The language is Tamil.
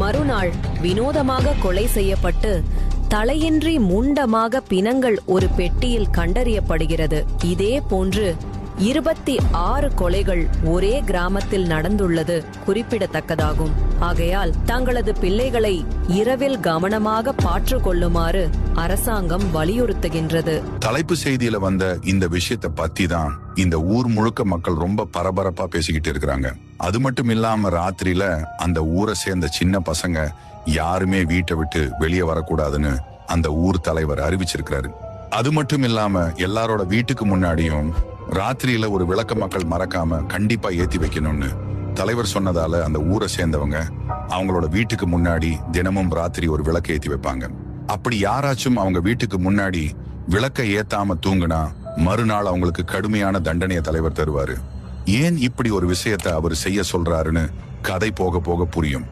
மறுநாள் வினோதமாக கொலை செய்யப்பட்டு தலையின்றி முண்டமாக பிணங்கள் ஒரு பெட்டியில் கண்டறியப்படுகிறது. இதே போன்று 26 கொலைகள் ஒரே கிராமத்தில் நடந்துள்ளது குறிப்பிடத்தக்கதாகும். ஆகையால் தங்களது பிள்ளைகளை இரவில் கவனமாக பாற்று கொள்ளுமாறு அரசாங்கம் வலியுறுத்துகின்றது. தலைப்பு செய்தியில வந்த இந்த விஷயத்தை பத்தி தான் இந்த ஊர் முழுக்க மக்கள் ரொம்ப பரபரப்பா பேசிக்கிட்டு இருக்கிறாங்க. அது மட்டும் இல்லாம ராத்திரியில அந்த ஊரை சேர்ந்த சின்ன பசங்க யாருமே வீட்டை விட்டு வெளியே வரக்கூடாதுன்னு அந்த ஊர் தலைவர் அறிவிச்சிருக்கிறாரு. அது மட்டும் இல்லாம எல்லாரோட வீட்டுக்கு முன்னாடியும் ராத்திரியில ஒரு விளக்க மக்கள் மறக்காம கண்டிப்பா ஏத்தி வைக்கணும்னு தலைவர் சொன்னதால அந்த ஊரை சேர்ந்தவங்க அவங்களோட வீட்டுக்கு முன்னாடி தினமும் ராத்திரி ஒரு விளக்கு ஏத்தி வைப்பாங்க. அப்படி யாராச்சும் அவங்க வீட்டுக்கு முன்னாடி விளக்க ஏத்தாம தூங்குனா மறுநாள் அவங்களுக்கு கடுமையான தண்டனையை தலைவர் தருவாரு. ஏன் இப்படி ஒரு விஷயத்த அவர் செய்ய சொல்றாருன்னு கதை போக போக புரியும்.